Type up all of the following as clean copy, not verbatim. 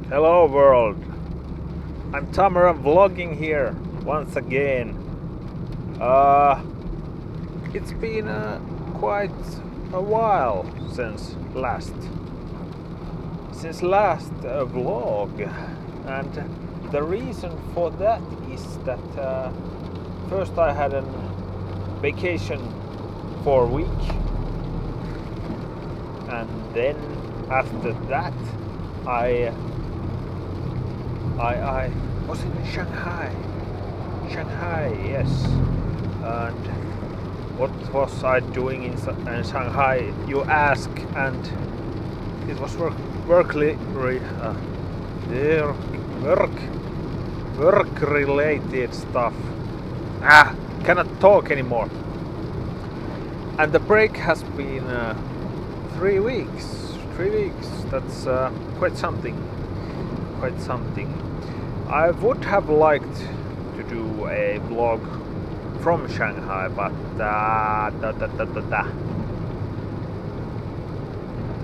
Hello world, I'm Tamara vlogging here once again. Uh, it's been quite a while since last vlog, and the reason for that is that first I had a vacation for a week, and then after that I I was in Shanghai. Shanghai, yes. And what was I doing in Shanghai? You ask, and it was work related stuff. Cannot talk anymore. And the break has been 3 weeks. 3 weeks. That's quite something. Quite something. I would have liked to do a vlog from Shanghai, but the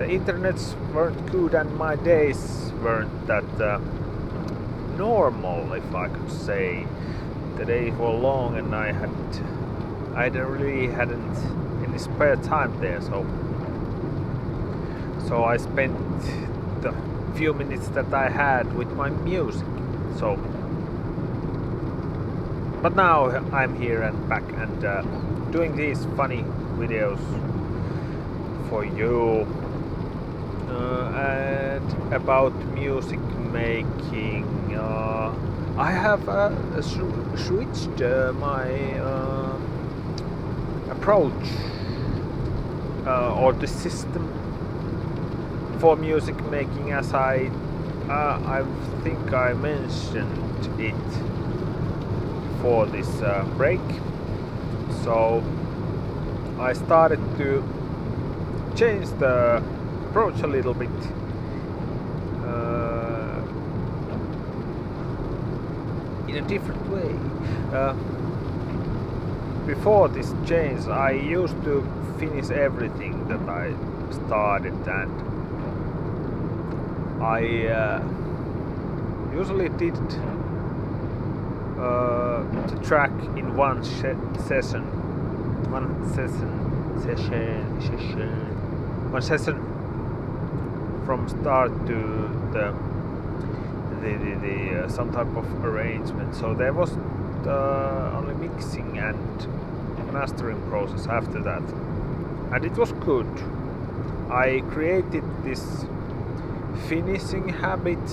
internets weren't good and my days weren't that normal, if I could say. The days were long and I really hadn't any spare time there, so I spent the few minutes that I had with my music. So, but now I'm here and back and doing these funny videos for you and about music making. I have switched my approach or the system for music making, as I think I mentioned it for this break. So I started to change the approach a little bit. In a different way. Before this change, I used to finish everything that I started, and I usually did the track in one session, from start to the some type of arrangement. So there was only mixing and mastering process after that, and it was good. I created this finishing habit,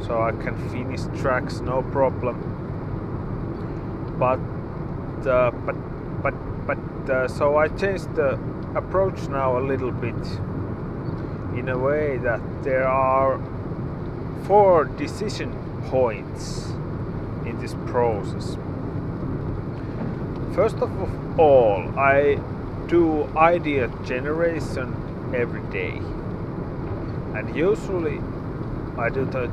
so I can finish tracks no problem. But so I changed the approach now a little bit, in a way that there are 4 decision points in this process. First of all, I do idea generation every day, and usually I do the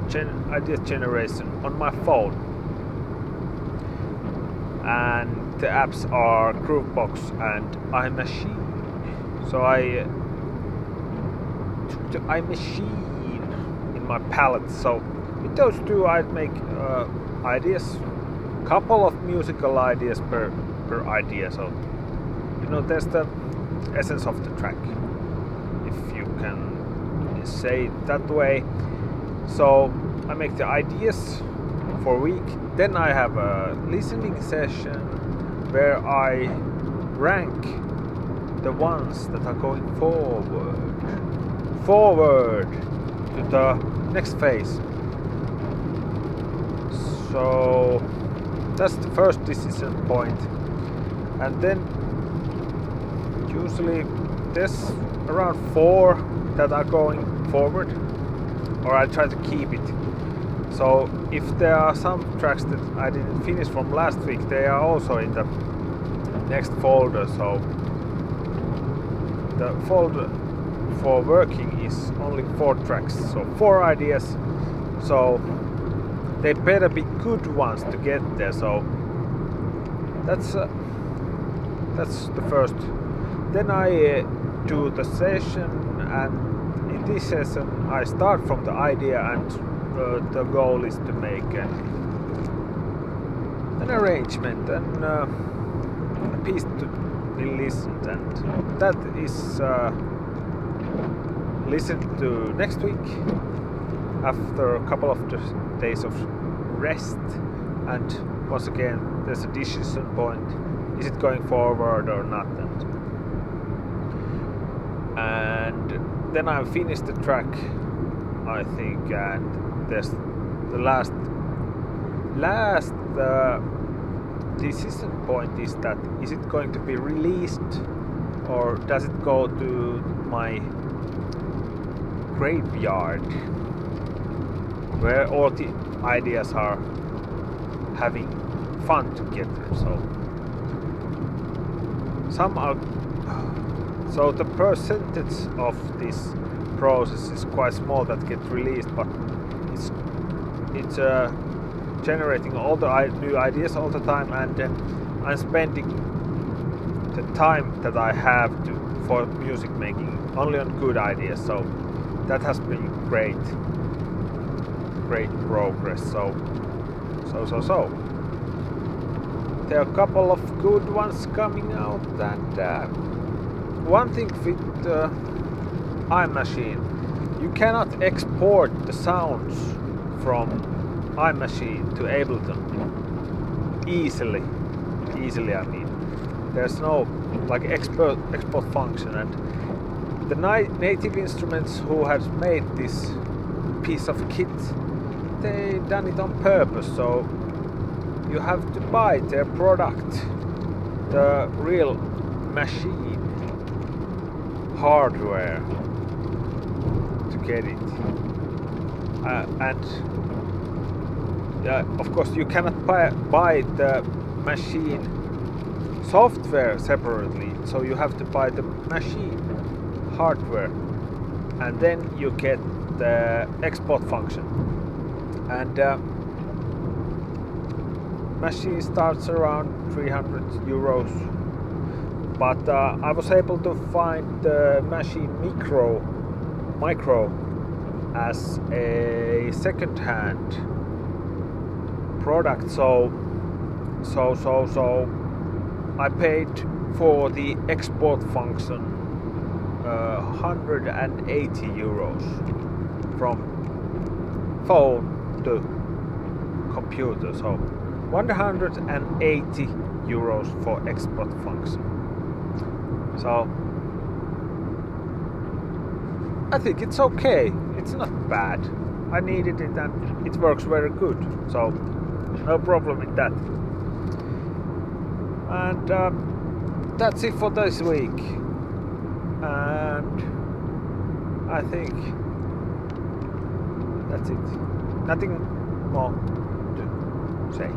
idea generation on my phone, and the apps are Groovebox and iMachine. So I took the iMachine in my palette. So with those two, I'd make ideas, couple of musical ideas per idea. So there's the essence of the track, if you can say it that way. So I make the ideas for a week, then I have a listening session where I rank the ones that are going forward to the next phase. So that's the first decision point, and then usually there's around 4 that are going forward, or I try to keep it. So if there are some tracks that I didn't finish from last week, they are also in the next folder. So the folder for working is only 4 tracks, so 4 ideas. So they better be good ones to get there. So that's the first. Then I do the session, and in this session I start from the idea, and the goal is to make an arrangement and a piece to be listened, and that is listened to next week after a couple of days of rest. And once again, there's a decision point: is it going forward or not? And then I finished the track, I think, and there's the last decision point is that is it going to be released or does it go to my graveyard where all the ideas are having fun together. So the percentage of this process is quite small that get released, but it's generating all the new ideas all the time, and I'm spending the time that I have for music making only on good ideas. So that has been great progress. So there are a couple of good ones coming out, and one thing with iMachine, you cannot export the sounds from iMachine to Ableton easily. I mean, there's no like export function, and the native instruments who has made this piece of kit, they done it on purpose. So you have to buy their product, the real machine hardware, to get it. And of course you cannot buy the machine software separately, so you have to buy the machine hardware, and then you get the export function. And machine starts around €300, but I was able to find the machine micro as a second-hand product. So I paid for the export function €180 from phone to computer. So €180 for export function. So I think it's okay. It's not bad. I needed it and it works very good. So no problem with that. And that's it for this week. And I think that's it. Nothing more to say.